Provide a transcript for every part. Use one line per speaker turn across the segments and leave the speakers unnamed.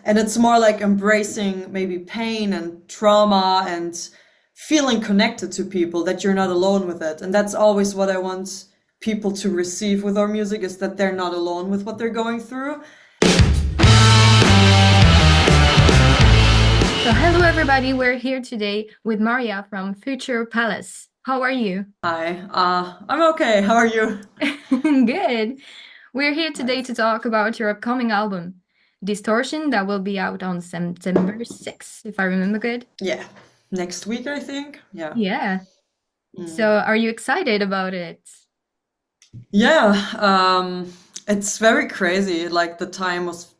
And it's more like embracing maybe pain and trauma and feeling connected to people, that you're not alone with it. And that's always what I want people to receive with our music, is that they're not alone with what they're going through.
So, hello everybody. We're here today with Maria from Future Palace. How are you?
Hi, I'm okay. How are you?
Good. We're here today
Nice.
to talk about your upcoming album, Distortion, that will be out on September 6th, if I remember good.
Yeah, next week, I think. Yeah.
Yeah. So,
Mm.
are you excited about it?
Yeah, it's very crazy. Like the time was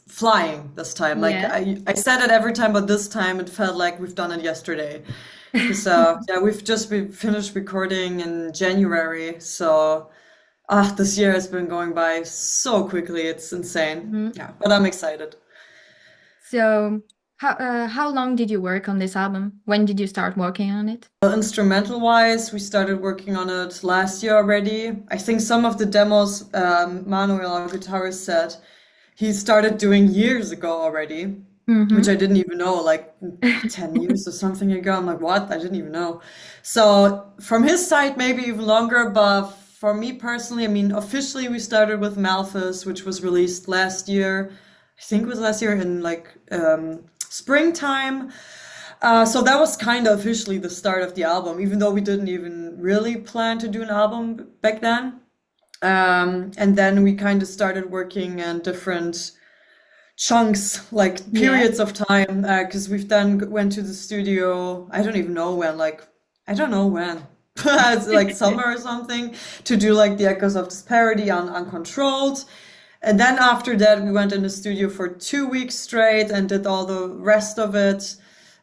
flying this time. Like
Yeah.
I said it every time, but this time it felt like we've done it yesterday. Because yeah, we've just been finished recording in January, so this year has been going by so quickly. It's insane.
Mhm.
Yeah, but I'm excited.
So, how long did you work on this album? When did you start working on it?
Well, instrumental wise, we started working on it last year already. I think some of the demos, Manuel, our guitarist, said he started doing years ago already, which
Mm-hmm.
I didn't even know, like 10 years or something ago. I'm like, what? I didn't even know. So from his side, maybe even longer, but for me personally, I mean, officially we started with Malthus, which was released last year. I think it was last year in like springtime. So that was kind of officially the start of the album, even though we didn't even really plan to do an album back then. And then we kind of started working in different chunks, like
Yeah.
periods of time, because we've then went to the studio. I don't even know when, like, I don't know when. It's like summer or something, to do like the Echoes of Disparity on Uncontrolled. And then after that, we went in the studio for 2 weeks straight and did all the rest of it.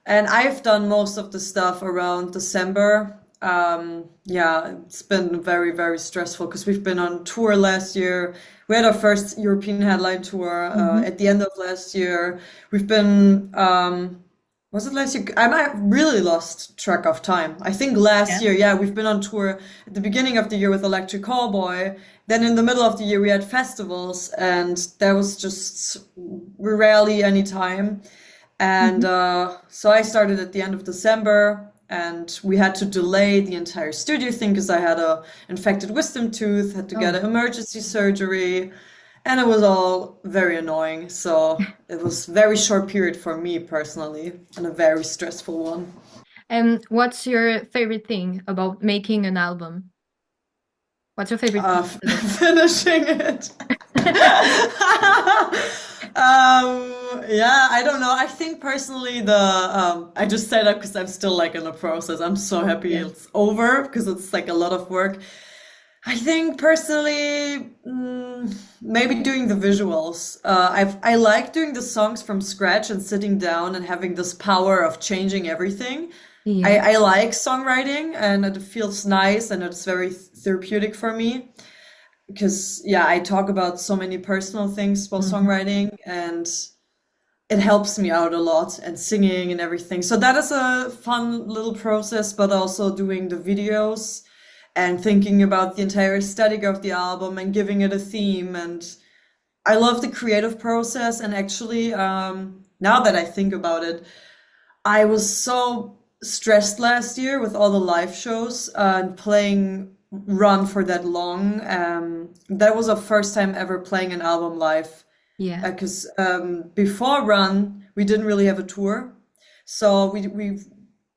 And I've done most of the stuff around December. Yeah, it's been very, very stressful because we've been on tour last year. We had our first European headline tour
Mm-hmm.
at the end of last year. We've been, was it last year? I might really lost track of time. I think last
Yeah.
year, yeah, we've been on tour at the beginning of the year with Electric Callboy. Then in the middle of the year, we had festivals, and there was just rarely any time. And
Mm-hmm.
so I started at the end of December, and we had to delay the entire studio thing because I had a infected wisdom tooth, had to get
Oh.
an emergency surgery, and it was all very annoying. So it was a very short period for me personally, and a very stressful one.
And what's your favorite thing about making an album? What's your favorite part of it?
Finishing it. Yeah, I don't know. I think personally I just say that because I'm still like in the process. I'm so happy
Yeah.
it's over because it's like a lot of work. I think personally, maybe doing the visuals. I like doing the songs from scratch and sitting down and having this power of changing everything.
Yeah.
I like songwriting and it feels nice and it's very therapeutic for me because yeah, I talk about so many personal things while
Hmm.
songwriting and it helps me out a lot and singing and everything. So that is a fun little process, but also doing the videos and thinking about the entire aesthetic of the album and giving it a theme. And I love the creative process. And actually, now that I think about it, I was so stressed last year with all the live shows and playing Run for that long. That was our first time ever playing an album live
Yeah.
because before Run, we didn't really have a tour. So we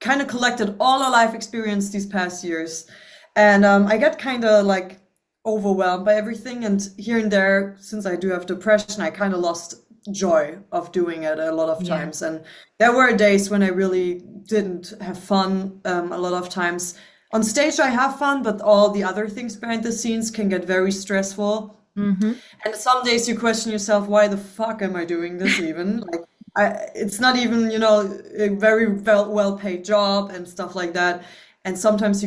kind of collected all our life experience these past years. And I got kind of like overwhelmed by everything. And here and there, since I do have depression, I kind of lost joy of doing it a lot of
Yeah.
times. And there were days when I really didn't have fun a lot of times. On stage, I have fun, but all the other things behind the scenes can get very stressful.
Hmm.
And some days you question yourself, why the fuck am I doing this even? Like, it's not even, a very well paid job and stuff like that. And sometimes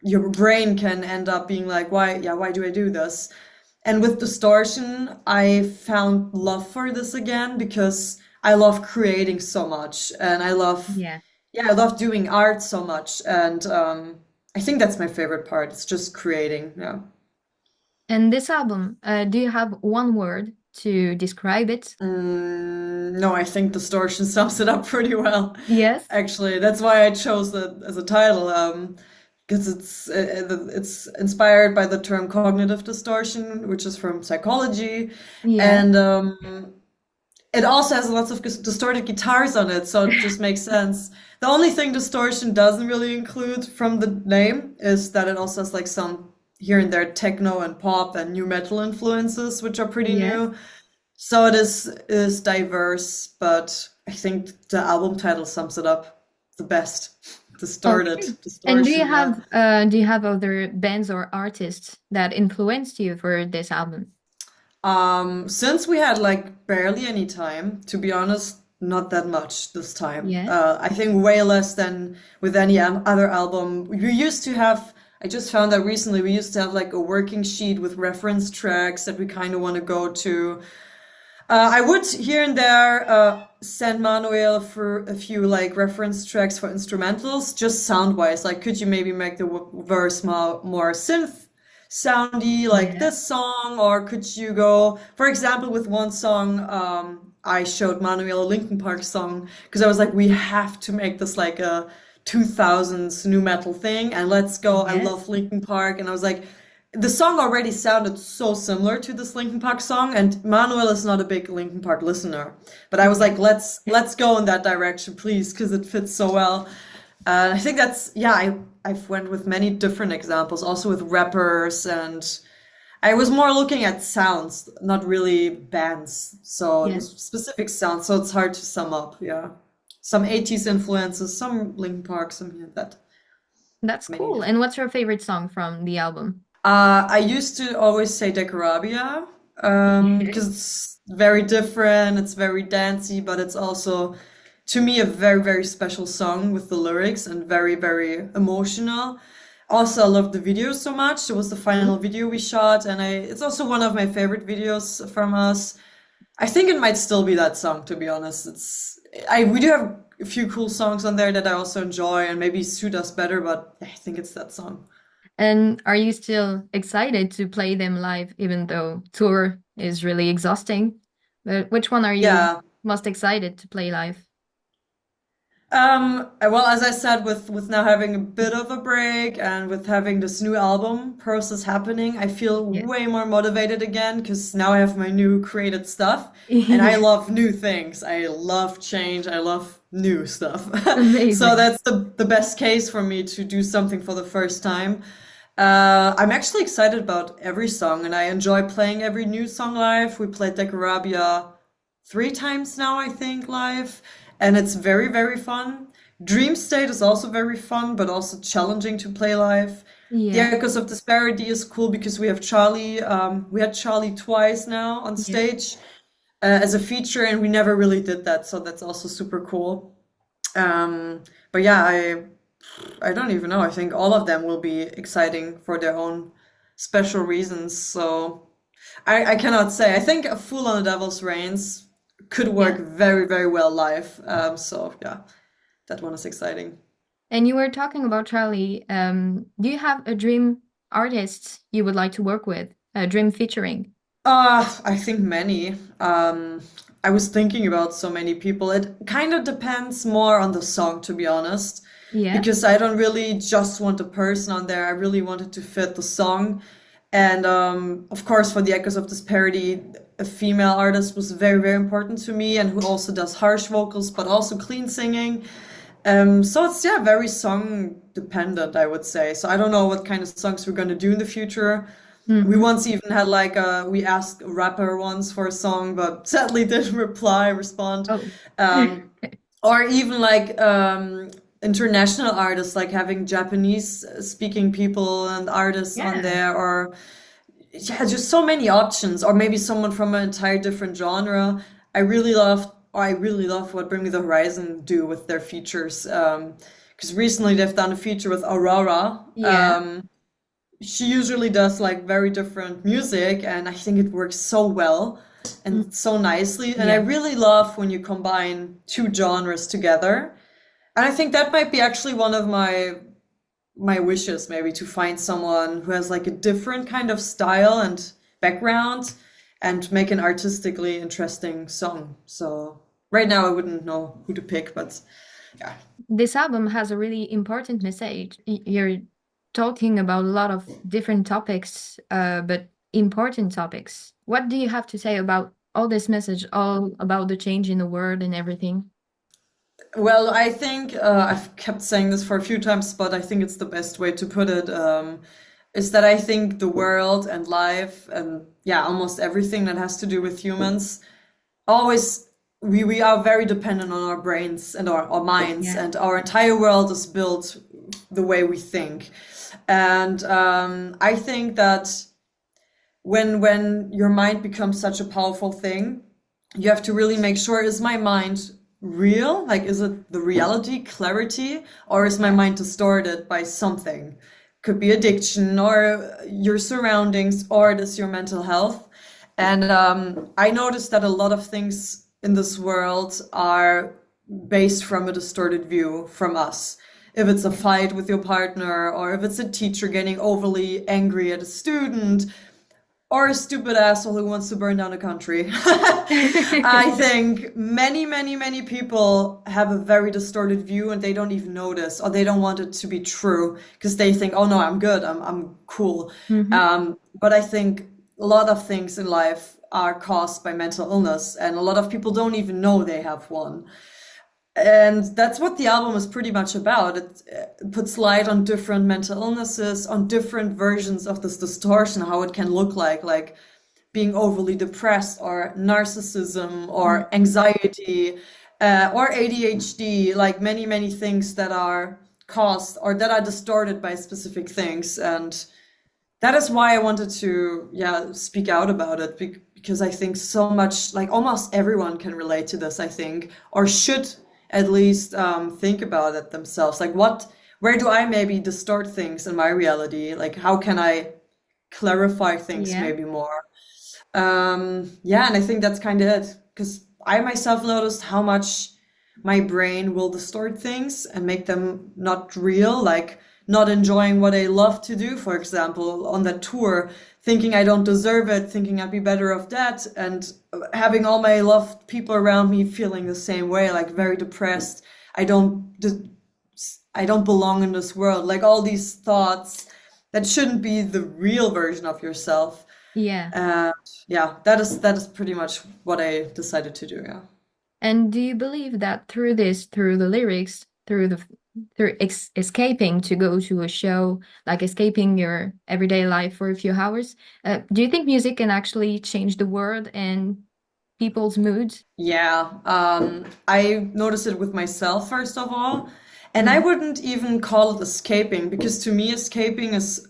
your brain can end up being like, why do I do this? And with Distortion, I found love for this again because I love creating so much and
Yeah.
I love doing art so much. And I think that's my favorite part. It's just creating. Yeah.
And this album, do you have one word to describe it?
No, I think Distortion sums it up pretty well.
Yes.
Actually, that's why I chose that as a title, because it's inspired by the term cognitive distortion, which is from psychology,
Yeah.
and it also has lots of distorted guitars on it, so it just makes sense. The only thing Distortion doesn't really include from the name is that it also has like some here and there techno and pop and new metal influences, which are pretty
Yes.
new. So it is diverse, but I think the album title sums it up the best. Distorted
Okay. And
distortion, yeah.
do you have other bands or artists that influenced you for this album?
Since we had like barely any time, to be honest, not that much this time.
Yes.
I think way less than with any other album. We used to have, I just found that recently, we used to have like a working sheet with reference tracks that we kind of want to go to. I would here and there send Manuel for a few like reference tracks for instrumentals, just sound wise. Like, could you maybe make the verse more synth soundy, like
Yeah.
this song, or could you go, for example, with one song, I showed Manuel a Linkin Park song because I was like, we have to make this like a 2000s new metal thing, and let's go. I
Yes.
love Linkin Park, and I was like, the song already sounded so similar to this Linkin Park song, and Manuel is not a big Linkin Park listener, but I was like, let's go in that direction, please, because it fits so well. I think that's yeah. I've went with many different examples, also with rappers, and I was more looking at sounds, not really bands. So it
Yes.
was specific sounds, so it's hard to sum up. Yeah, some 80s influences, some Linkin Park, some here that
That's
many
cool. And
different.
what's your favorite song from the album?
I used to always say Decorabia,
Yes.
because it's very different, it's very dancey, but it's also, to me, a very, very special song with the lyrics and very, very emotional. Also, I love the video so much. It was the final video we shot, and it's also one of my favorite videos from us. I think it might still be that song, to be honest. We do have a few cool songs on there that I also enjoy and maybe suit us better, but I think it's that song.
And are you still excited to play them live, even though tour is really exhausting? But which one are you
Yeah.
most excited to play live?
Well, as I said, with now having a bit of a break and with having this new album process happening, I feel
Yeah.
way more motivated again because now I have my new created stuff, and I
Yeah.
love new things. I love change. I love new stuff. So
Amazing.
that's the best case for me to do something for the first time. I'm actually excited about every song, and I enjoy playing every new song live. We played Decorabia 3 times now, I think, live, and it's very, very fun. Dream State is also very fun, but also challenging to play live. The
Yeah.
Echoes of Disparity is cool because we have Charlie. We had Charlie twice now on
Yeah.
stage as a feature, and we never really did that, so that's also super cool. Um, but yeah, I don't even know. I think all of them will be exciting for their own special reasons. So I cannot say. I think a Fool on the Devil's Reigns could
Yeah.
work very, very well live. So yeah, that one is exciting.
And you were talking about Charlie. Do you have a dream artist you would like to work with? A dream featuring?
I think many. I was thinking about so many people. It kind of depends more on the song, to be honest,
Yeah.
because I don't really just want a person on there. I really wanted to fit the song. And of course, for the Echoes of Disparity, a female artist was very, very important to me, and who also does harsh vocals, but also clean singing. So it's yeah, very song dependent, I would say. So I don't know what kind of songs we're gonna do in the future. We
Hmm.
once even had like we asked a rapper once for a song, but sadly didn't respond.
Oh.
Um, or even like international artists, like having Japanese speaking people and artists on
Yeah.
there, or yeah, just so many options, or maybe someone from an entire different genre. I really love what Bring Me the Horizon do with their features. Because recently they've done a feature with Aurora.
Yeah.
She usually does like very different music, and I think it works so well
Mm.
and so nicely. And I
Yeah.
really love when you combine two genres together. And I think that might be actually one of my wishes, maybe to find someone who has like a different kind of style and background, and make an artistically interesting song. So right now I wouldn't know who to pick, but yeah.
This album has a really important message. You're talking about a lot of different topics, but important topics. What do you have to say about all this message, all about the change in the world and everything?
Well, I think I've kept saying this for a few times, but I think it's the best way to put it. Is that I think the world and life and yeah, almost everything that has to do with humans always we are very dependent on our brains and our minds,
Yeah.
and our entire world is built the way we think. And I think that when your mind becomes such a powerful thing, you have to really make sure, is my mind real? Like, is it the reality, clarity, or is my
Yeah.
mind distorted by something? Could be addiction or your surroundings, or it is your mental health. And I noticed that a lot of things in this world are based from a distorted view from us. If it's a fight with your partner, or if it's a teacher getting overly angry at a student, or a stupid asshole who wants to burn down a country. I think many, many, many people have a very distorted view and they don't even notice, or they don't want it to be true because they think, oh no, I'm good, I'm cool.
Hmm.
But I think a lot of things in life are caused by mental illness, and a lot of people don't even know they have one. And that's what the album is pretty much about. It puts light on different mental illnesses, on different versions of this distortion, how it can look like being overly depressed, or narcissism, or anxiety, or ADHD, like many, many things that are caused or that are distorted by specific things. And that is why I wanted to, yeah, speak out about it, because I think so much, like almost everyone can relate to this, I think, or should at least think about it themselves. Like, where do I maybe distort things in my reality? Like, how can I clarify things
Yeah.
maybe more? Yeah, and I think that's kind of it. Because I myself noticed how much my brain will distort things and make them not real, like not enjoying what I love to do, for example, on that tour, thinking I don't deserve it, thinking I'd be better off that, and having all my loved people around me feeling the same way, like very depressed. I don't, I don't belong in this world. Like all these thoughts that shouldn't be the real version of yourself.
Yeah.
And yeah, that is pretty much what I decided to do. Yeah.
And do you believe that through this, through the lyrics, through escaping to go to a show, like escaping your everyday life for a few hours, do you think music can actually change the world and people's moods?
Yeah, I noticed it with myself first of all, and I
Mhm.
wouldn't even call it escaping, because to me escaping is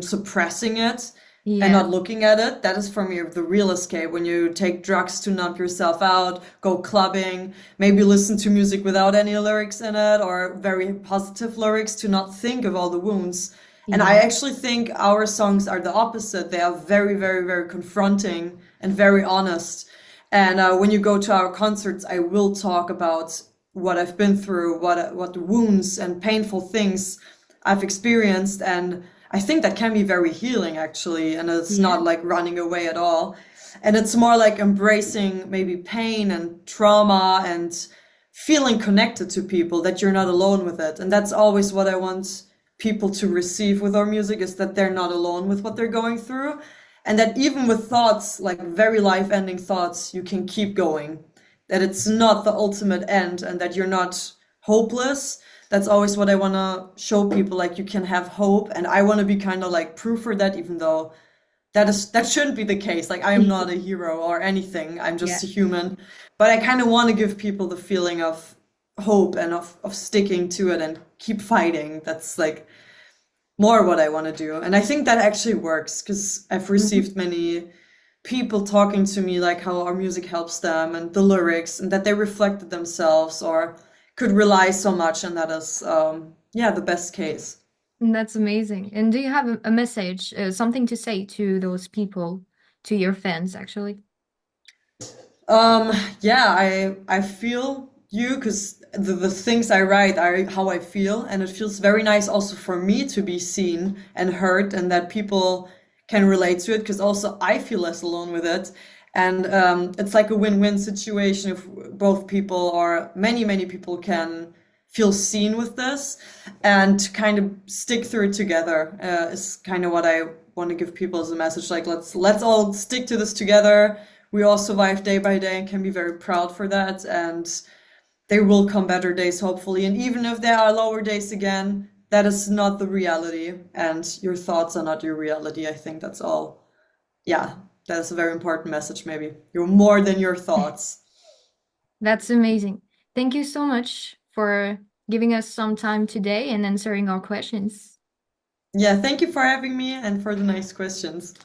suppressing it and
Yeah.
not looking at it. That is for me the real escape. When you take drugs to numb yourself out, go clubbing, maybe listen to music without any lyrics in it, or very positive lyrics to not think of all the wounds. And I
Yeah.
actually think our songs are the opposite. They are very, very, very confronting and very honest. And when you go to our concerts, I will talk about what I've been through, what wounds and painful things I've experienced, and I think that can be very healing actually, and it's
Yeah.
not like running away at all. And it's more like embracing maybe pain and trauma and feeling connected to people, that you're not alone with it. And that's always what I want people to receive with our music, is that they're not alone with what they're going through. And that even with thoughts, like very life-ending thoughts, you can keep going. That it's not the ultimate end, and that you're not hopeless. That's always what I want to show people. Like, you can have hope, and I want to be kind of like proof for that, even though that shouldn't be the case. Like, I am not a hero or anything. I'm
Yeah.
just a human. But I kind of want to give people the feeling of hope and of sticking to it and keep fighting. That's like more what I want to do. And I think that actually works, because I've
Mhm.
received many people talking to me like how our music helps them and the lyrics, and that they reflected themselves or could rely so much, and that is yeah, the best case.
That's amazing. And do you have a message, something to say to those people, to your fans, actually?
Um, yeah, I feel you, because the things I write are how I feel, and it feels very nice also for me to be seen and heard, and that people can relate to it, because also I feel less alone with it. And it's like a win-win situation if both people or many people can feel seen with this and kind of stick through it together, is kind of what I want to give people as a message. Like, let's all stick to this together. We all survive day by day and can be very proud for that. And there will come better days, hopefully. And even if there are lower days again, that is not the reality. And your thoughts are not your reality. I think that's all. Yeah, that is a very important message, maybe. You're more than your thoughts.
That's amazing. Thank you so much for giving us some time today and answering our questions.
Yeah, thank you for having me and for the nice questions.